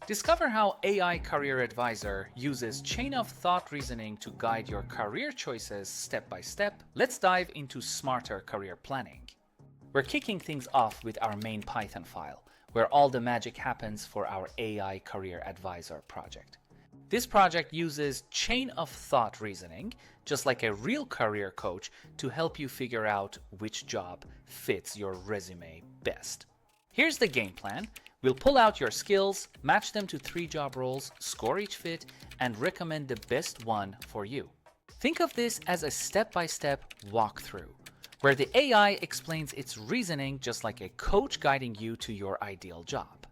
Discover how AI Career Advisor uses chain of thought reasoning to guide your career choices step by step. Let's dive into smarter career planning. We're kicking things off with our main Python file, where all the magic happens for our AI Career Advisor project. This project uses chain of thought reasoning, just like a real career coach, to help you figure out which job fits your resume best. Here's the game plan. We'll pull out your skills, match them to 3 job roles, score each fit, and recommend the best one for you. Think of this as a step-by-step walkthrough, where the AI explains its reasoning just like a coach guiding you to your ideal job.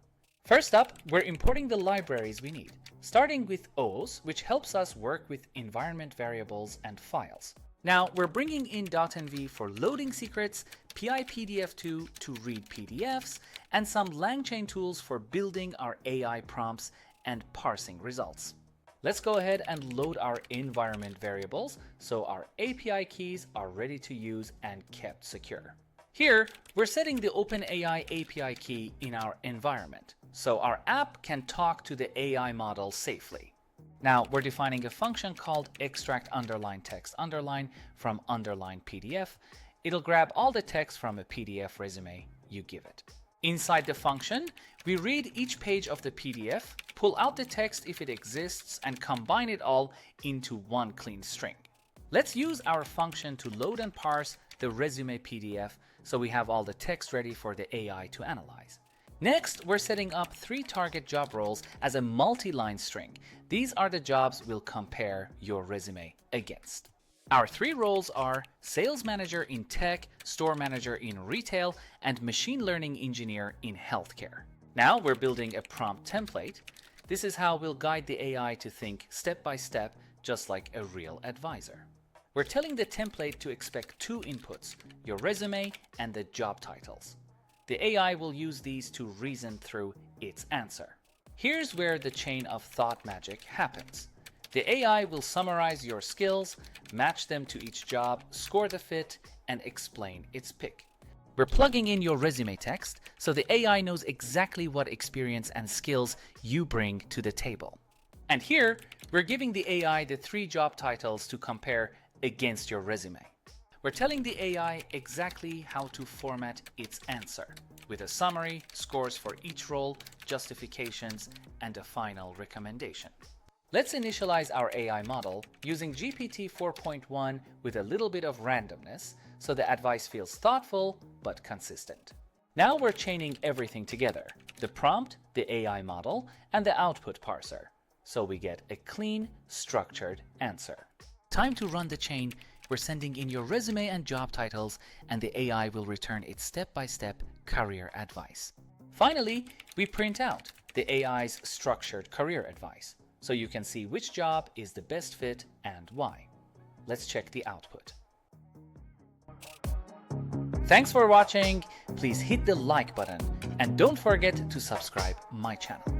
First up, we're importing the libraries we need, starting with OOS, which helps us work with environment variables and files. Now, we're bringing in .env for loading secrets, PIPDF2 to read PDFs, and some LangChain tools for building our AI prompts and parsing results. Let's go ahead and load our environment variables so our API keys are ready to use and kept secure. Here, we're setting the OpenAI API key in our environment, so our app can talk to the AI model safely. Now, we're defining a function called extract underline text underline from underline PDF. It'll grab all the text from a PDF resume you give it. Inside the function, we read each page of the PDF, pull out the text if it exists, and combine it all into one clean string. Let's use our function to load and parse the resume PDF so we have all the text ready for the AI to analyze. Next, we're setting up 3 target job roles as a multi-line string. These are the jobs we'll compare your resume against. Our 3 roles are Sales Manager in Tech, Store Manager in Retail, and Machine Learning Engineer in Healthcare. Now we're building a prompt template. This is how we'll guide the AI to think step by step, just like a real advisor. We're telling the template to expect 2 inputs, your resume and the job titles. The AI will use these to reason through its answer. Here's where the chain of thought magic happens. The AI will summarize your skills, match them to each job, score the fit, and explain its pick. We're plugging in your resume text, so the AI knows exactly what experience and skills you bring to the table. And here, we're giving the AI the 3 job titles to compare against your resume. We're telling the AI exactly how to format its answer, with a summary, scores for each role, justifications, and a final recommendation. Let's initialize our AI model using GPT 4.1 with a little bit of randomness, so the advice feels thoughtful but consistent. Now we're chaining everything together, the prompt, the AI model, and the output parser, so we get a clean, structured answer. Time to run the chain. We're sending in your resume and job titles, and the AI will return its step-by-step career advice. Finally, we print out the AI's structured career advice, so you can see which job is the best fit and why. Let's check the output. Thanks for watching. Please hit the like button and don't forget to subscribe my channel.